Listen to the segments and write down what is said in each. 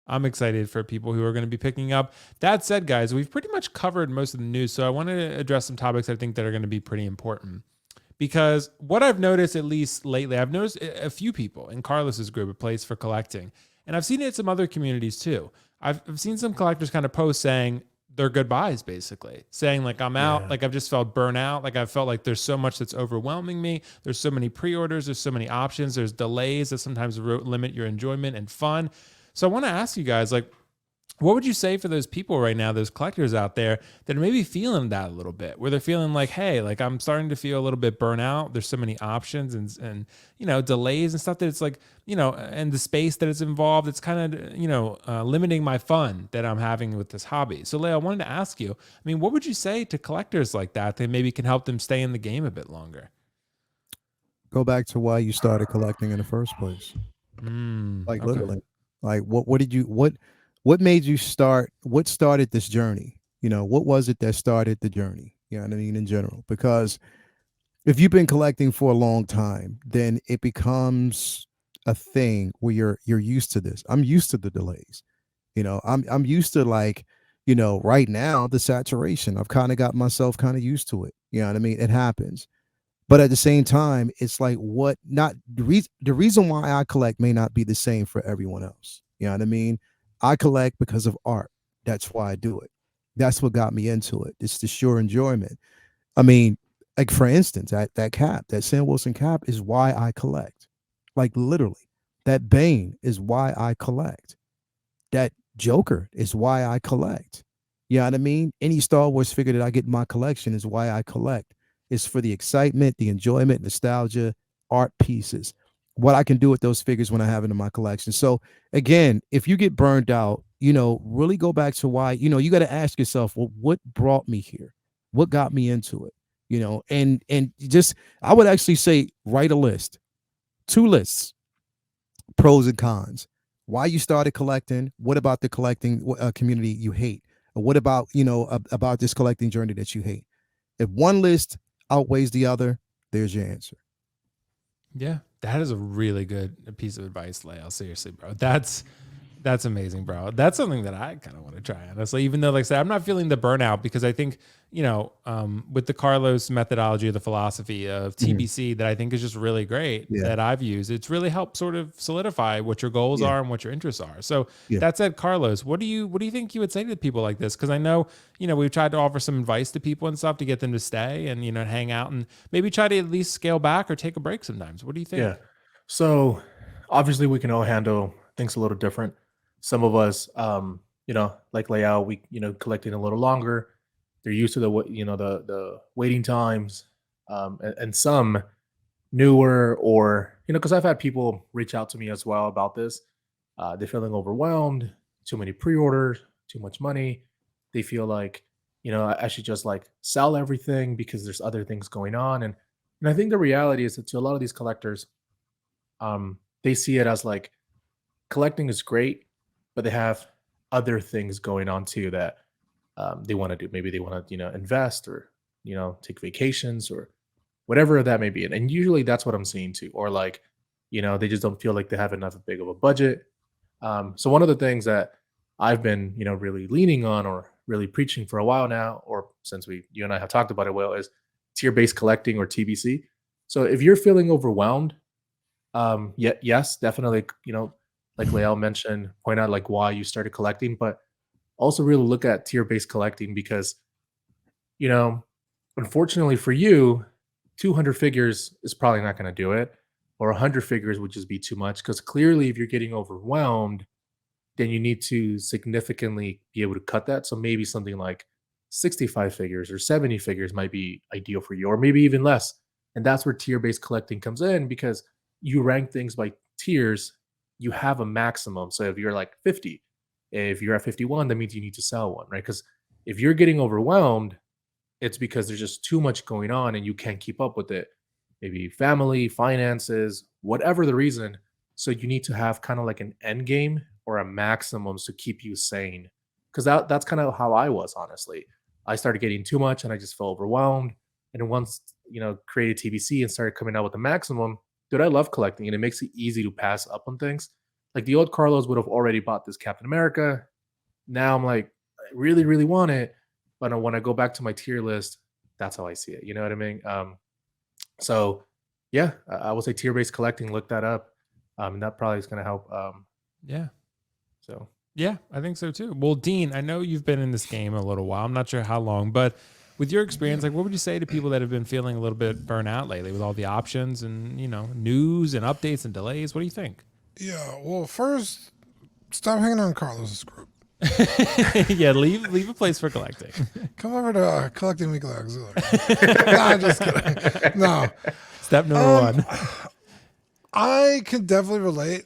I'm excited for people who are going to be picking up. That said, guys, we've pretty much covered most of the news. So I want to address some topics I think that are going to be pretty important. Because what I've noticed, at least lately, I've noticed a few people in Carlos's group, a place for collecting, and I've seen it in some other communities too. I've seen some collectors kind of post saying their goodbyes, basically saying like I'm out, Yeah. like I've just felt burnout, like I felt like there's so much that's overwhelming me. There's so many pre-orders, there's so many options, there's delays that sometimes limit your enjoyment and fun. So I want to ask you guys, like, what would you say for those people right now, those collectors out there that are maybe feeling that a little bit, where they're feeling like, hey, like I'm starting to feel a little bit burnout. There's so many options and delays and stuff that it's like, and the space that it's involved, it's kind of limiting my fun that I'm having with this hobby. So Leia, I wanted to ask you, I mean, what would you say to collectors like that maybe can help them stay in the game a bit longer? Go back to why you started collecting in the first place. Like Okay. literally. Like what did you what made you start, what started this journey? What was it that started the journey? You know what I mean, in general. Because if you've been collecting for a long time, then it becomes a thing where you're used to this. I'm used to the delays. I'm used to, like, right now, the saturation. I've kind of got myself kind of used to it. You know what I mean? It happens. But at the same time, it's like, what not the reason why I collect may not be the same for everyone else. You know what I mean? I collect because of art. That's why I do it. That's what got me into it. It's the sheer enjoyment. I mean, like, for instance, that cap, that Sam Wilson cap is why I collect. Like, literally. That Bane is why I collect. That Joker is why I collect. You know what I mean? Any Star Wars figure that I get in my collection is why I collect. It's for the excitement, the enjoyment, nostalgia, art pieces. What I can do with those figures when I have it in my collection. So again, if you get burned out, really go back to why, you got to ask yourself, well, what brought me here? What got me into it? And just, I would actually say, write a list, two lists, pros and cons. Why you started collecting? What about the collecting community you hate? Or what about, about this collecting journey that you hate? If one list outweighs the other, there's your answer. Yeah, that is a really good piece of advice, Leia. Seriously, bro. That's amazing, bro. That's something that I kind of want to try, honestly. Even though, like I said, I'm not feeling the burnout because I think, with the Carlos methodology, the philosophy of Mhm. TBC that I think is just really great Yeah, that I've used, it's really helped sort of solidify what your goals yeah, are and what your interests are. So yeah. that said, Carlos, what do you think you would say to people like this? Because I know, we've tried to offer some advice to people and stuff to get them to stay and hang out and maybe try to at least scale back or take a break sometimes. What do you Yeah. think? So obviously we can all handle things a little different. Some of us, like layout, we, collecting a little longer. They're used to the waiting times, and some newer, or because I've had people reach out to me as well about this. They're feeling overwhelmed, too many pre-orders, too much money. They feel like, I should just like sell everything because there's other things going on. And I think the reality is that to a lot of these collectors, they see it as like collecting is great, but they have other things going on too that they want to do. Maybe they want to, invest, or, take vacations, or whatever that may be. And usually that's what I'm seeing too. Or like, they just don't feel like they have enough big of a budget. So one of the things that I've been, really leaning on, or really preaching for a while now, or since you and I have talked about it, well, is tier-based collecting, or TBC. So if you're feeling overwhelmed, yeah, yes, definitely, like Lael mentioned, point out like why you started collecting, but also really look at tier-based collecting because, you know, unfortunately for you, 200 figures is probably not going to do it, or 100 figures would just be too much. Because clearly, if you're getting overwhelmed, then you need to significantly be able to cut that. So maybe something like 65 figures or 70 figures might be ideal for you, or maybe even less. And that's where tier based collecting comes in, because you rank things by tiers, you have a maximum. So if you're like 50, if you're at 51, that means you need to sell one, right? Because if you're getting overwhelmed, it's because there's just too much going on and you can't keep up with it. Maybe family, finances, whatever the reason. So you need to have kind of like an end game or a maximum to keep you sane. Because that's kind of how I was, honestly. I started getting too much and I just felt overwhelmed. And then once, created TBC and started coming out with the maximum, dude, I love collecting, and it makes it easy to pass up on things. Like the old Carlos would have already bought this Captain America. Now I'm like, I really, really want it. But when I go back to my tier list, that's how I see it. You know what I mean? So yeah, I would say tier-based collecting, look that up. And that probably is going to help. Yeah. So Yeah, I think so too. Well, Dean, I know you've been in this game a little while. I'm not sure how long, but with your experience, like, what would you say to people that have been feeling a little bit burnt out lately with all the options and, you know, news and updates and delays? What do you think? Yeah, well, first, stop hanging on Carlos's group. Yeah, leave a place for collecting. Come over to Collecting Weekly Auxiliary. Nah, I'm just kidding. No. Step number one. I can definitely relate,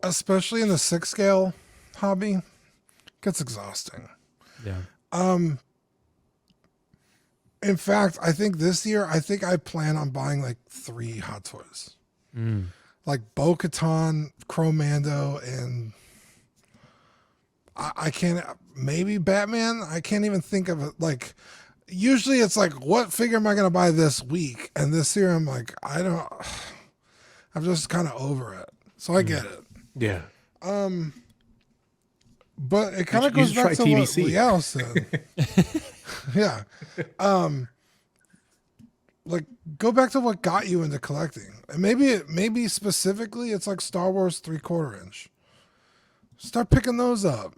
especially in the 6 scale hobby. It gets exhausting. Yeah. In fact, I think this year, I plan on buying like 3 Hot Toys. Like Bo-Katan, Chromando, and I can't, maybe Batman. I can't even think of it. Like, usually it's like, what figure am I going to buy this week? And this year I'm like, I'm just kind of over it. So I get it. yeah. But it kind of You goes should back try to what TBC. Liao said. Yeah. Like, go back to what got you into collecting. And maybe specifically it's like Star Wars 3/4 inch. Start picking those up.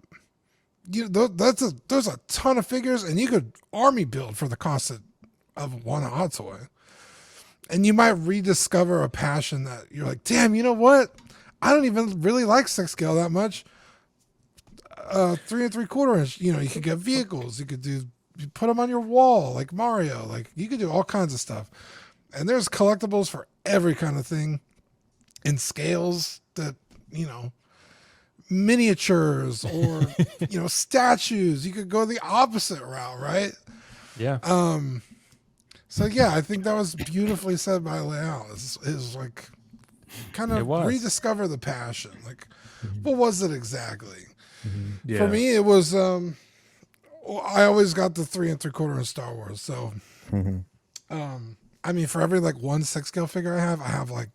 There's a ton of figures, and you could army build for the cost of one Hot Toy. And you might rediscover a passion that you're like, damn, you know what? I don't even really like 6 scale that much. 3 3/4 inch. You know, you could get vehicles. You put them on your wall like Mario. Like, you could do all kinds of stuff. And there's collectibles for every kind of thing in scales that, you know, miniatures or, you know, statues. You could go the opposite route, right? Yeah. So yeah, I think that was beautifully said by Leal. Is like kind It of was. rediscover the passion. Like, what was it exactly? Yeah. For me, it was I always got the 3 3/4 in Star Wars. So I mean, for every like 1 6 scale figure I have like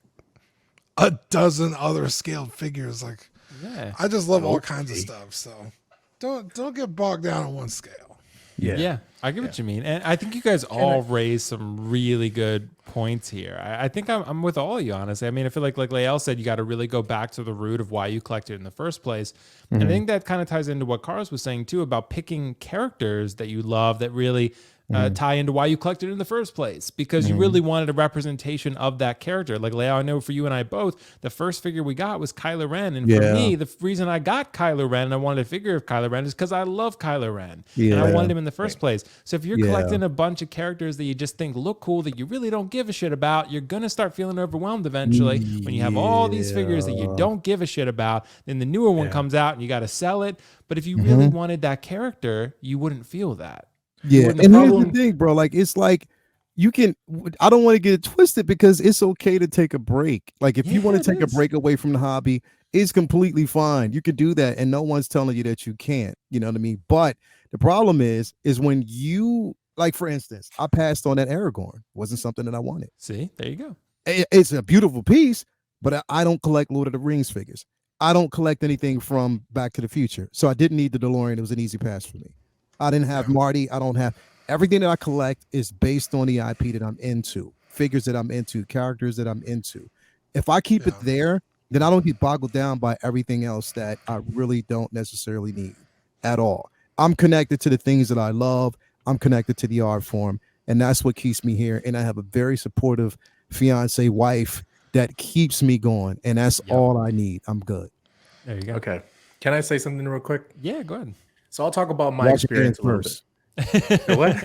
a dozen other scaled figures. Like, Yeah. I just love all kinds of stuff. So don't get bogged down on 1 scale. Yeah, I get what you mean, and I think you guys all raised some really good points here. I think I'm with all of you, honestly. I mean, I feel like Lael said, you got to really go back to the root of why you collected in the first place, and I think that kind of ties into what Carlos was saying too about picking characters that you love that really tie into why you collected in the first place, because you really wanted a representation of that character. Like Leo, I know for you and I both, the first figure we got was Kylo Ren. And for me, the reason I got Kylo Ren and I wanted a figure of Kylo Ren is because I love Kylo Ren. And I wanted him in the first place. So if you're collecting a bunch of characters that you just think look cool, that you really don't give a shit about, you're going to start feeling overwhelmed eventually when you have all these figures that you don't give a shit about. Then the newer one comes out and you got to sell it. But if you really wanted that character, you wouldn't feel that. Yeah, and here's the thing, bro. Like, it's like you can. I don't want to get it twisted, because it's okay to take a break. Like, if you want to take a break away from the hobby, it's completely fine. You could do that, and no one's telling you that you can't. You know what I mean? But the problem is when you, like, for instance, I passed on that Aragorn. Wasn't something that I wanted. See, there you go. It's a beautiful piece, but I don't collect Lord of the Rings figures. I don't collect anything from Back to the Future, so I didn't need the DeLorean. It was an easy pass for me. I didn't have Marty. I don't have everything that I collect is based on the IP that I'm into, figures that I'm into, characters that I'm into. If I keep it there, then I don't get boggled down by everything else that I really don't necessarily need at all. I'm connected to the things that I love. I'm connected to the art form, and that's what keeps me here. And I have a very supportive fiance wife that keeps me going, and that's all I need. I'm good. There you go. Okay. Can I say something real quick? Yeah, go ahead. So I'll talk about my experience a little bit. What?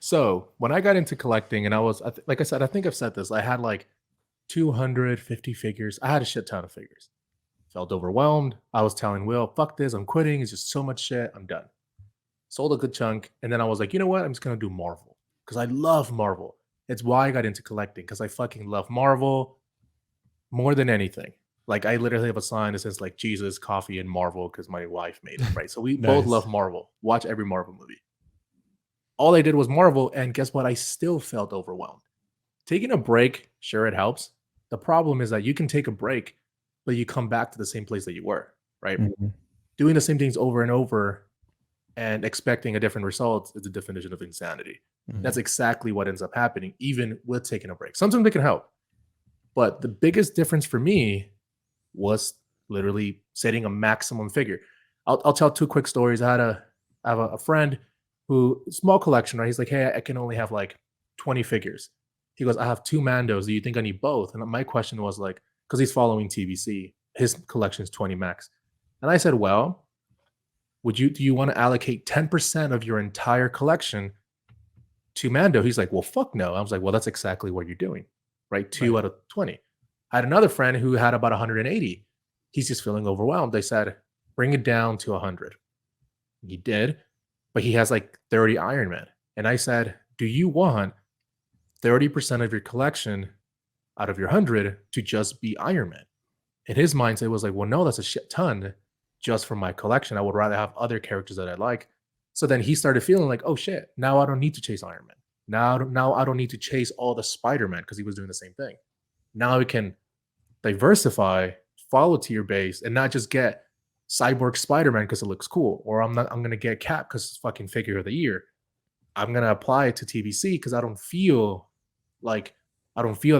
So when I got into collecting, and I was, like I said, I think I've said this, I had like 250 figures. I had a shit ton of figures. Felt overwhelmed. I was telling Will, fuck this, I'm quitting. It's just so much shit. I'm done. Sold a good chunk. And then I was like, you know what? I'm just going to do Marvel, because I love Marvel. It's why I got into collecting, because I fucking love Marvel more than anything. Like, I literally have a sign that says like Jesus, coffee, and Marvel, because my wife made it, right? So we both love Marvel. Watch every Marvel movie. All I did was Marvel, and guess what? I still felt overwhelmed. Taking a break, sure, it helps, The problem is that you can take a break, but you come back to the same place that you were, right? Mhm. Doing the same things over and over and expecting a different result is the definition of insanity. Mhm. That's exactly what ends up happening, even with taking a break. Sometimes they can help. But the biggest difference for me was literally setting a maximum figure. I'll tell two quick stories. I have a friend who, small collection, right? He's like, hey, I can only have like 20 figures. He goes, I have 2 Mandos. Do you think I need both? And my question was like, because he's following TBC, his collection is 20 max. And I said, well, do you want to allocate 10% of your entire collection to Mando? He's like, well, fuck no. I was like, well, that's exactly what you're doing, right? 2 Right. out of 20. I had another friend who had about 180. He's just feeling overwhelmed. They said, bring it down to 100. He did, but he has like 30 Iron Man. And I said, do you want 30% of your collection out of your 100 to just be Iron Man? And his mindset was like, well, no, that's a shit ton just for my collection. I would rather have other characters that I like. So then he started feeling like, oh shit, now I don't need to chase Iron Man. Now I don't need to chase all the Spider-Man, because he was doing the same thing. Now we can diversify, follow tier base, and not just get Cyborg Spider-Man because it looks cool, or I'm gonna get Cap because it's fucking figure of the year. I'm gonna apply it to TBC because I don't feel the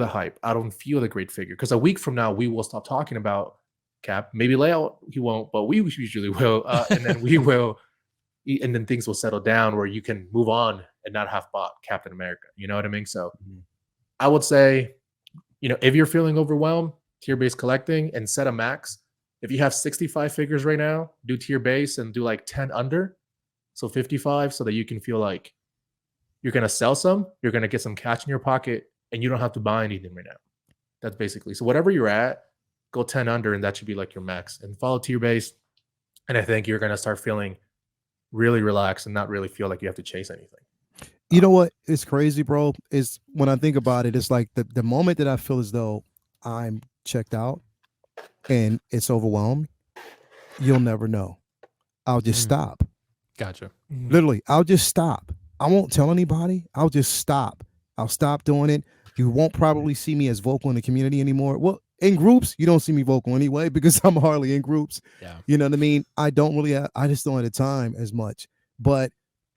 hype. I don't feel the great figure. Because a week from now, we will stop talking about Cap. Maybe layout he won't, but we usually will. And then and then things will settle down where you can move on and not have bought Captain America. You know what I mean? So I would say, if you're feeling overwhelmed, tier-based collecting, and set a max. If you have 65 figures right now, do tier base and do like 10 under. So 55, so that you can feel like you're going to sell some, you're going to get some cash in your pocket, and you don't have to buy anything right now. That's basically. So whatever you're at, go 10 under, and that should be like your max. And follow tier base. And I think you're going to start feeling really relaxed and not really feel like you have to chase anything. You know what? It's crazy, bro. Is when I think about it, it's like the moment that I feel as though I'm checked out and it's overwhelmed, you'll never know. I'll just stop. Gotcha. Literally, I'll just stop. I won't tell anybody. I'll just stop. I'll stop doing it. You won't probably see me as vocal in the community anymore. Well, in groups, you don't see me vocal anyway because I'm hardly in groups. Yeah. You know what I mean? I just don't have the time as much. But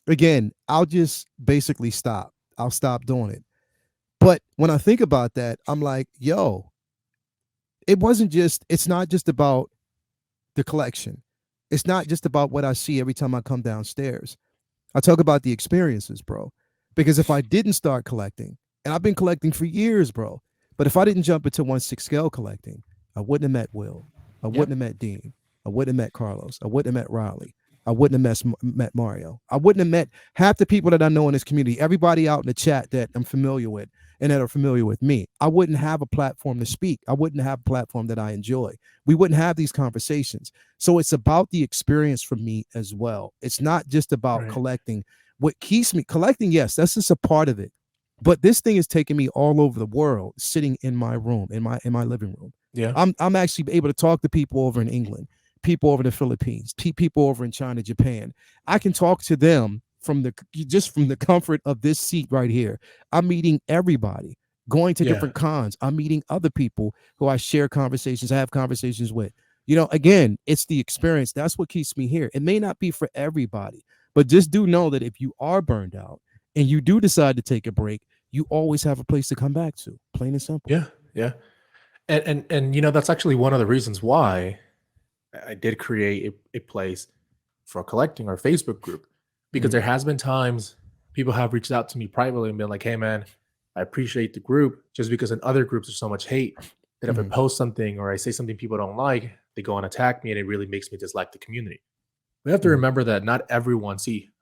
again, I'll just basically stop. I'll stop doing it. But when I think about that, I'm like, yo, it's not just about the collection. It's not just about what I see every time I come downstairs. I talk about the experiences, bro. Because if I didn't start collecting, and I've been collecting for years, bro, but if I didn't jump into 1/6 scale collecting, I wouldn't have met Will. I wouldn't have met Dean. I wouldn't have met Carlos. I wouldn't have met Riley. I wouldn't have met Mario. I wouldn't have met half the people that I know in this community, everybody out in the chat that I'm familiar with and that are familiar with me. I wouldn't have a platform to speak. I wouldn't have a platform that I enjoy. We wouldn't have these conversations. So it's about the experience for me as well. It's not just about collecting. What keeps me collecting, yes, that's just a part of it. But this thing is taking me all over the world, sitting in my room, in my living room. Yeah. I'm actually able to talk to people over in England, people over in the Philippines, people over in China, Japan. I can talk to them from the comfort of this seat right here. I'm meeting everybody, going to different cons. I'm meeting other people who I share conversations, I have conversations with. Again, it's the experience. That's what keeps me here. It may not be for everybody, but just do know that if you are burned out and you do decide to take a break, you always have a place to come back to. Plain and simple. Yeah. And that's actually one of the reasons why I did create a place for collecting, our Facebook group, because there has been times people have reached out to me privately and been like, hey man, I appreciate the group, just because in other groups there's so much hate that if I post something or I say something people don't like, they go and attack me, and it really makes me dislike the community. We have to remember that not everyone,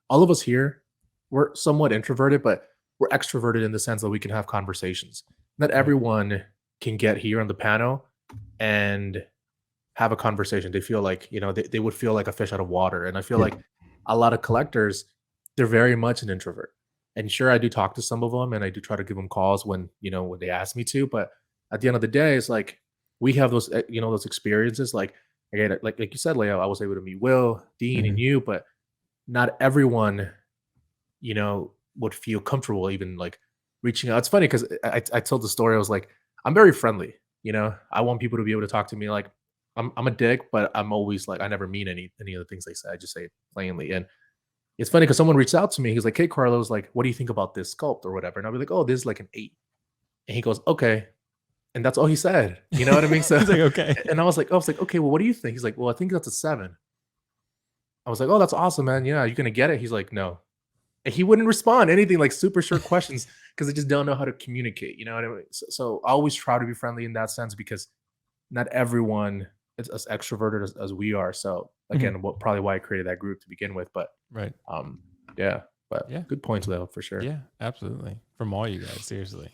all of us here, we're somewhat introverted, but we're extroverted in the sense that we can have conversations. Not everyone can get here on the panel and have a conversation. They feel like, they would feel like a fish out of water. And I feel like a lot of collectors, they're very much an introvert. And sure, I do talk to some of them and I do try to give them calls when they ask me to. But at the end of the day, it's like we have those, those experiences. Like, again, like you said, Leo, I was able to meet Will, Dean, and you, but not everyone, would feel comfortable even like reaching out. It's funny because I told the story. I was like, I'm very friendly. You know, I want people to be able to talk to me like I'm a dick, but I'm always like I never mean any of the things they say. I just say it plainly. And it's funny because someone reached out to me. He's like, "Hey, Carlos, like, what do you think about this sculpt or whatever?" And I'll be like, "Oh, this is like an 8." And he goes, "Okay." And that's all he said. You know what I mean? So He's like, okay. and I was like, "Okay, well, what do you think?" He's like, "Well, I think that's a 7." I was like, "Oh, that's awesome, man. Yeah, you're gonna get it." He's like, "No." And he wouldn't respond anything like super short questions because they just don't know how to communicate. You know what I mean? So I always try to be friendly in that sense because not everyone is as extroverted as we are. So again, probably why I created that group to begin with. But Right. yeah, but Yeah. good points though for sure. Yeah, absolutely. From all you guys, seriously.